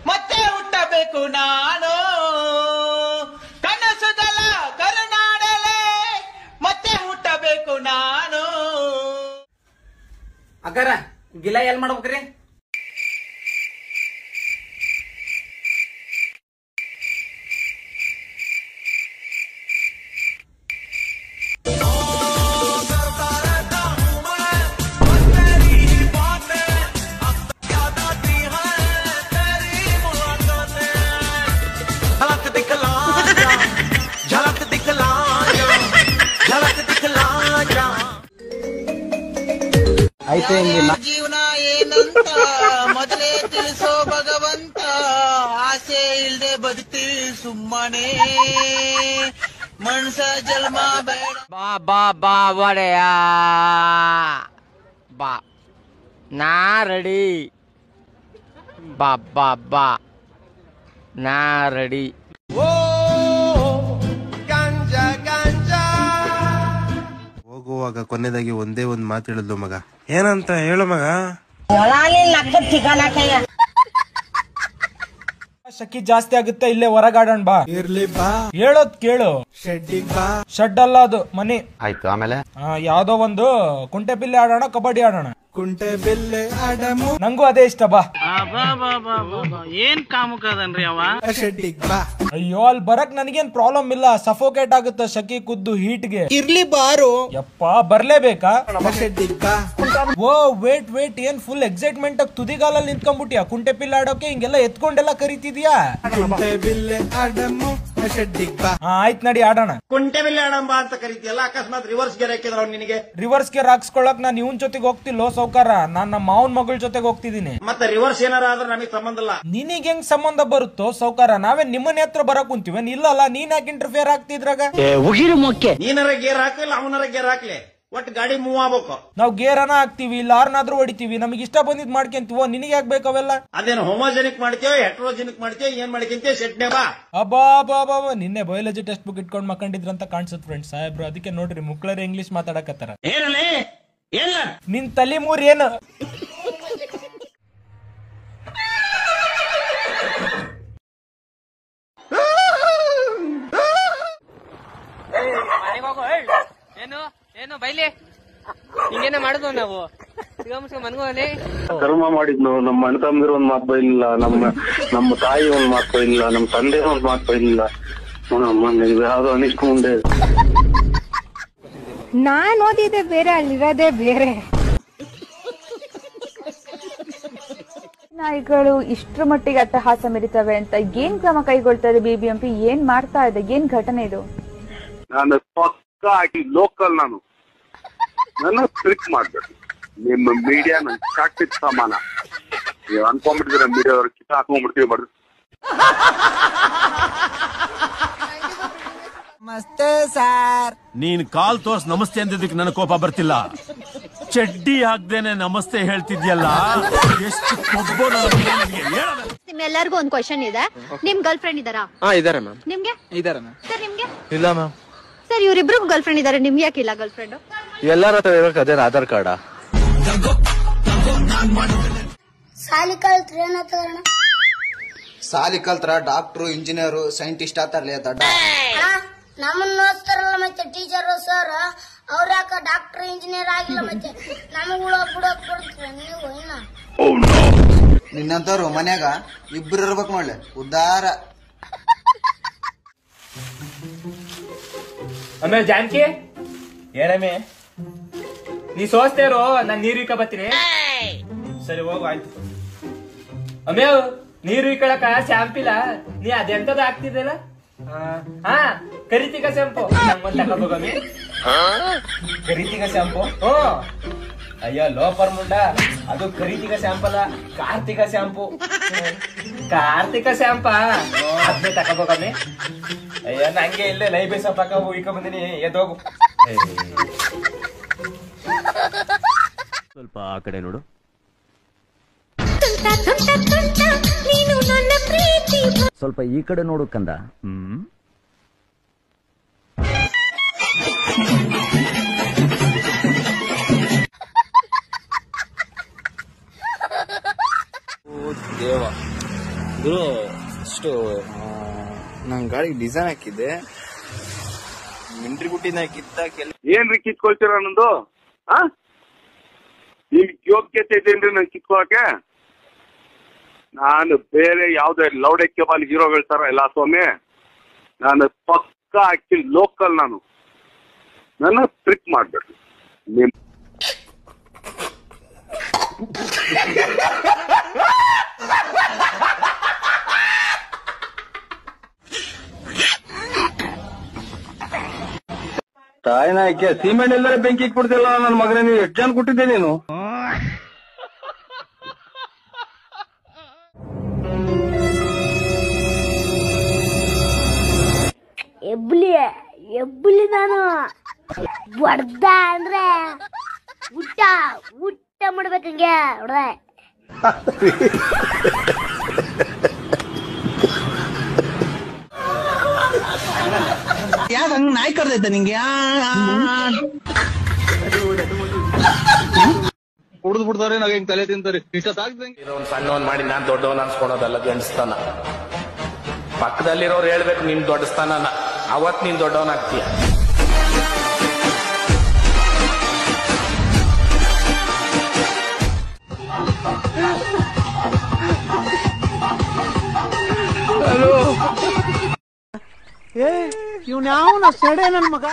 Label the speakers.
Speaker 1: ಮತ್ತೆ ಹುಟ್ಟಬೇಕು ನಾನು ಕನಸುಗಳ ಕರುನಾಡಲೇ ಮತ್ತೆ ಹುಟ್ಟಬೇಕು ನಾನು. ಅಕ್ಕರ ಗಿಲ ಎಲ್ ಮಾಡ್ಬೇಕ್ರಿ? ಜೀವನ ಏನಂತ ಮೊದಲೇ ತಿಳಿಸೋ ಭಗವಂತ, ಆಸೆ ಇಲ್ದೆ ಬದುಕ್ತೀವಿ ಸುಮ್ಮನೆ, ಮನ್ಸ ಜನ್ಮ ಬೇಡ. ಬಾ ಬಾ ಬಾ ಒಡೆಯ ಬಾ, ನಾ ರೆಡಿ. ಬಾ ಬಾ ಬಾ, ನಾ ರೆಡಿ.
Speaker 2: ಹೋಗುವಾಗ ಕೊನೆದಾಗಿ ಒಂದೇ ಒಂದ್ ಮಾತು ಹೇಳಿದ್ಲು ಮಗ. ಏನಂತ ಹೇಳು ಮಗ?
Speaker 3: ಶಕ್ಕಿ ಜಾಸ್ತಿ ಆಗುತ್ತೆ, ಇಲ್ಲೇ ಹೊರಗಾಡೋಣ ಬಾ. ಇರ್ಲಿ ಬಾ, ಹೇಳೋದ್ ಕೇಳು. ಶೆಡ್ಡಿಗ್ ಬಾ. ಶೆಡ್ ಅಲ್ಲ ಅದು, ಮನಿ.
Speaker 2: ಆಯ್ತು, ಆಮೇಲೆ
Speaker 3: ಯಾವ್ದೋ ಒಂದು ಕುಂಟೆ ಬಿಲ್ಲೆ ಆಡೋಣ, ಕಬಡ್ಡಿ ಆಡೋಣ. ಕುಂಟೆ ಬಿಲ್ಲೆ ಆಡಮು, ನಂಗೂ ಅದೇ ಇಷ್ಟ. ಬಾ.
Speaker 1: ಏನ್ ಕಾಮುಕದನ್ರಿ ಅವ.
Speaker 3: ಶೆಡ್ಡಿಗ್ ಬಾ. ಅಯ್ಯೋ, ಅಲ್ಲಿ ಬರಕ್ ನನಗೇನ್ ಪ್ರಾಬ್ಲಮ್ ಇಲ್ಲ, ಸಫೋಕೇಟ್ ಆಗುತ್ತೆ ಶಕಿ ಕುದ್ದು ಹೀಟ್ಗೆ.
Speaker 1: ಇರ್ಲಿ ಬಾರು.
Speaker 3: ಯಪ್ಪ, ಬರ್ಲೇಬೇಕಾ? ಓ ವೇಟ್ ವೇಟ್, ಏನ್ ಫುಲ್ ಎಕ್ಸೈಟ್ಮೆಂಟ್ ಆಗಿ ತುದಿಗಾಲಲ್ಲಿ ನಿಂತ್ಕೊಂಡ್ಬಿಟ್ಯಾ? ಕುಂಟೆ ಪಿಲ್ಲೆ ಆಡೋಕೆ ಹಿಂಗೆಲ್ಲ ಎತ್ಕೊಂಡೆಲ್ಲ ಕರಿತಿದ್ಯಾ? ಆಯ್ತ್ ನಡಿ ಆಡೋಣ.
Speaker 1: ಕುಂಟೆ ಬಿಲ್ಲೆ ಆಡಂಬ ಅಂತ ಕರಿತೀಯಲ್ಲ, ಅಕಸ್ಮಾತ್ ರಿವರ್ಸ್ ಗೇರ್ ಹಾಕಿದ್ರ ನಿನಗೆ?
Speaker 3: ರಿವರ್ಸ್ ಗೇರ್ ಹಾಕ್ಸ್ಕೊಳಕ್ ನಾನು ಇವನ್ ಜೊತೆಗೆ ಹೋಗ್ತಿಲ್ಲೋ ಸೌಕಾರ, ನಾನ್ ನಮ್ಮ ಮಾವನ್ ಮಗಳ ಜೊತೆಗೆ ಹೋಗ್ತಿದ್ದೀನಿ.
Speaker 1: ಮತ್ತೆ ರಿವರ್ಸ್ ಏನಾರ ಆದ್ರೆ ನಮಗೆ ಸಂಬಂಧ ಇಲ್ಲ.
Speaker 3: ನಿನಗೆ ಹೆಂಗ್ ಸಂಬಂಧ ಬರುತ್ತೋ ಸೌಕಾರ? ನಾವೇ ನಿಮ್ಮನೆ ಹತ್ರ ಬರಕ್ ಕುಂತೀವಿ, ಇಲ್ಲಲ್ಲ, ನೀನ್ ಯಾಕೆ ಇಂಟರ್ಫಿಯರ್ ಆಗ್ತಿದ್ರಾಗ?
Speaker 1: ನೀನಾರ ಗೇರ್ ಹಾಕ್ಲಿಲ್ಲ, ಅವನಾರ ಗೇರ್ ಹಾಕ್ಲಿ, ಒಟ್ಟು ಗಾಡಿ ಮೂವ್ ಆಗ್ಬೇಕು.
Speaker 3: ನಾವ್ ಗೇರನ ಹಾಕ್ತಿವಿ, ಇಲ್ಲ ಆರ್ನಾದ್ರೂ ಹೊಡಿತೀವಿ, ನಮಗೆ ಇಷ್ಟ ಬಂದಿದ್ ಮಾಡ್ಕೊಂತೀವೋ. ನಿನಗೆ ಯಾಕೆ ಬೇಕವೆಲ್ಲ?
Speaker 1: ಅದೇನು ಹೋಮೋಜೆನಿಕ್ ಮಾಡ್ತೀವೋ ಹೆಟ್ರೋಜೆನಿಕ್ ಮಾಡ್ತೀವೋ, ಏನ್ ಮಾಡ್ಕೊಂತೀವಿ? ಸೆಟ್ನೆ ಬಾ.
Speaker 3: ಅಬ್ಬಾ ಬಾ, ನಿನ್ನೆ ಬಯಾಲಜಿ ಟೆಕ್ಸ್ಟ್ ಬುಕ್ ಇಟ್ಕೊಂಡ್ ಮಕ್ಕಂಡಿದ್ರಂತ ಕಾಣಿಸುತ್ತೆ ಫ್ರೆಂಡ್ಸ್ ಸಾಹೇಬ್ರು. ಅದಕ್ಕೆ ನೋಡ್ರಿ ಮುಕ್ಳರಿ ಇಂಗ್ಲಿಷ್ ಮಾತಾಡಕತ್ತಾರ. ನಿನ್ ತಲೆ ಮೂರ್ ಏನು?
Speaker 4: ಏನು ಏನು ಬೈಲಿ ಹಿಂಗೇನೆ ಮಾಡುದು ನಾವು.
Speaker 5: ಕರ್ಮ ಮಾಡಿದ್ನು. ನಮ್ಮ ಅಣ್ಣ ತಮ್ಮಂದಿರು ಒಂದ್ ಮಾತು ಬೈಲಿಲ್ಲ, ನಮ್ಮ ತಾಯಿ ಒಂದ್ ಮಾತು ಬೈಲಿಲ್ಲ, ನಮ್ಮ ತಂದೆ ಒಂದ್ ಮಾತು ಬೈಲಿಲ್ಲ. ಯಾವ್ದೋ ಅನಿಸ್ಕೊಂಡೆ.
Speaker 6: ನಾನ್ ಓದಿದೆ ಬೇರೆ, ಅಲ್ಲಿರೋದೇ ಬೇರೆ. ನಾಯಿಗಳು ಇಷ್ಟ್ರ ಮಟ್ಟಿಗೆ ಅಟ್ಟಹಾಸ ಮೆರಿತವೆ ಅಂತ ಏನ್ ಕ್ರಮ ಕೈಗೊಳ್ತಾರೆ ಬಿಬಿಎಂಪಿ? ಏನ್ ಮಾಡ್ತಾ ಇದೆ? ಏನ್ ಘಟನೆ ಇದು?
Speaker 5: ನಾನು ಪಕ್ಕ ಆಗಿ ಲೋಕಲ್, ನನ್ನ ಸ್ಟ್ರಿಕ್ ಮಾಡ್ಬೇಕು. ನಿಮ್ಮ ಮೀಡಿಯಾ ನನ್ ಚಾಟಿದ್ ಸಮಾನ. ನೀವು ಅನ್ಕೊಂಡ್ಬಿಟ್ಟಿದ್ರೆ ಮೀಡಿಯಾದವ್ರ ಕಿತ್ತ ಹಾಕೊಂಡ್ಬಿಡ್ತೀವಿ ಬರ್.
Speaker 1: ನಮಸ್ತೆ ಸರ್.
Speaker 7: ನೀನ್ ಕಾಲ್ ತೋರ್ಸ್ ನಮಸ್ತೆ ಅಂದಿದ್ದಕ್ಕೆ ನನ್ನ ಕೋಪ ಬರ್ತಿಲ್ಲ. ಚಡ್ಡಿ ಹಾಕ್ದೇನೆ ನಮಸ್ತೆ ಹೇಳ್ತಿದ್ಯಲ್ಲ, ಎಷ್ಟು ಕೊಬ್ಬು.
Speaker 6: ನಿಮ್ಮೆಲ್ಲರಿಗೂ ಒಂದ್ ಕ್ವಶನ್ ಇದೆ. ನಿಮ್ ಗರ್ಲ್ ಫ್ರೆಂಡ್ ಇದಾರಾ?
Speaker 2: ಇದಾರೆ ಮ್ಯಾಮ್.
Speaker 6: ನಿಮ್ಗೆ
Speaker 2: ಇದಾರೆ ಮ್ಯಾಮ್.
Speaker 6: ಸರ್ ನಿಮ್ಗೆ?
Speaker 2: ಇಲ್ಲ ಮ್ಯಾಮ್.
Speaker 6: ಸರ್ ಇವ್ರಿಬ್ರಿಗೂ ಗರ್ಲ್ ಫ್ರೆಂಡ್ ಇದಾರೆ, ನಿಮ್ಗೆ ಯಾಕಿಲ್ಲ ಗರ್ಲ್ ಫ್ರೆಂಡ್?
Speaker 2: ಎಲ್ಲಾರ ಹತ್ರ ಇರೋಕೆ ಅದೇ ಆಧಾರ್ ಕಾರ್ಡ.
Speaker 8: ಸಾಲಿ ಕಲ್ತ್ರ ಡಾಕ್ಟ್ರು, ಇಂಜಿನಿಯರು, ಸೈಂಟಿಸ್ಟ್ ಆತಾರಲ್ಲ ದಡ್ಡ.
Speaker 9: ನಮ್ಮನ್ನ ಓದ್ತಾರಲ್ಲ ಮತ್ತೆ ಟೀಚರ್ ಸರ್, ಅವ್ರ ಯಾಕ ಡಾಕ್ಟರ್ ಇಂಜಿನಿಯರ್ ಆಗಿಲ್ಲ ಮತ್ತೆ ನಮಗ್ ಬಿಡಕ್ ಕೊಡ್ತೀರ ನೀವು?
Speaker 8: ನಿನ್ನಂತವ್ರು ಮನ್ಯಾಗ ಇಬ್ರು ಇರ್ಬೇಕು ಮಾಡ್ಲೆ ಉದ್ದಾರ.
Speaker 3: ಆಮೇಲೆ ಜಾನ್ಕಿ ಏನಮ್ಮೆ ನೀ ಸೋಸ್ತೇರೋ, ನಾನ್ ನೀರು ಇಕ್ಕ ಬರ್ತೀನಿ. ಸರಿ ಹೋಗು, ಆಯ್ತು. ಅಮ್ಯಾವ ನೀರು ಇಕ್ಕಳಕ ಶಾಂಪಿಲ್ಲ, ನೀ ಅದೆಂತದ ಆಗ್ತಿದ್ದಲ್ಲ? ಹಾ, ಕರಿತಿಕ ಶಾಂಪು ನಂಗೊಂದ್ ತಗೋಬೋಗಮ್ಮಿ. ಕರಿತಿಕ ಶಾಂಪು? ಹ್ಞೂ. ಅಯ್ಯೋ ಲೋಪರ್ ಮುಂಡ, ಅದು ಕರಿತಿಕ ಶಾಂಪಲ್ಲ, ಕಾರ್ತಿಕ ಶಾಂಪು. ಕಾರ್ತಿಕ ಶಾಂಪ ಅದ್ನೇ ತಗೋಬೋಗಮ್ಮಿ. ಅಯ್ಯೋ ನಂಗೆ ಇಲ್ಲೇ ಲೈಬೆ ಸೊಪ್ಪ ಇಕ್ಕ ಬಂದಿನಿ, ಎದ್ದೋಗು.
Speaker 7: ಸ್ವಲ್ಪ ಆ ಕಡೆ ನೋಡು. ಸ್ವಲ್ಪ ಈ ಕಡೆ ನೋಡು ಕಂದ.
Speaker 10: ದೇವ ಗುರು ಇಷ್ಟು ನನ್ ಗಾಡಿಗೆ ಡಿಸೈನ್ ಹಾಕಿದ್ದೆ ಮಿಂಟ್ರಿ ಗುಟ್ಟಿನ ಕಿತ್ತಾಕ
Speaker 5: ಏನ್ರಿ ಕಿತ್ಕೊಳ್ತೀರ ನಂದು ನಿಮ್ ಯೋಗ್ಯತೆ ಇದೇನ್ರಿ ನನ್ ಕಿತ್ಕೊಳಕ್ಕೆ? ನಾನು ಬೇರೆ ಯಾವ್ದೇ ಲೌಡೆ ಕೇಬಲ್ ಹೀರೋಗಳ ತರ ಇಲ್ಲ ಸ್ವಾಮಿ. ನಾನು ಪಕ್ಕಾ ಆಕ್ಚುಲಿ ಲೋಕಲ್. ನಾನು ನನ್ನ ಟ್ರಿಕ್ ಮಾಡ್ಬೇಡಿ ನಿಮ್
Speaker 10: ತಾಯಿನಾಯ್ಕೆ ಸಿಮೆಂಟ್ ಎಲ್ಲರೂ ಬೆಂಕಿ ಇಟ್ಬಿಡ್ತಿಲ್ಲ ನನ್ನ ಮಗನೇ. ನೀವು ಎಷ್ಟು ಜನ ಕೊಟ್ಟಿದ್ದೆ ನೀನು?
Speaker 9: ಎಬ್ಬುಲಿ ನಾನು ಹೊಡ್ದ ಅಂದ್ರೆ ಊಟ ಮಾಡ್ಬೇಕಂಗೆ ಹೊಡ್ದ.
Speaker 8: ಯಾಕ ಹಂಗ ನಾಯಿ ಕರ್ದೈತೆ ನಿಂಗೆ? ಕುಡ್ದು ಬಿಡ್ತಾರೆ ನಾವ್ ಹೆಂಗ್ ತಲೆ ತಿಂತಾರೆ.
Speaker 1: ಇರೋನ್ ಸಣ್ಣವನ್ ಮಾಡಿ ನಾನ್ ದೊಡ್ಡವನ್ ಅನ್ಸ್ಕೊಳೋದಲ್ಲ ಗಂಡಸ್ತಾನ. ಪಕ್ಕದಲ್ಲಿರೋರು ಹೇಳ್ಬೇಕು ನಿನ್ ದೊಡ್ಡ ಸ್ಥಾನನ, ಅವತ್ ನೀನ್ ದೊಡ್ಡವನ್ ಆಗ್ತೀಯ.
Speaker 11: ಇವ್ನ ಯಾವ ಸೆಡೆ ನನ್ ಮಗ.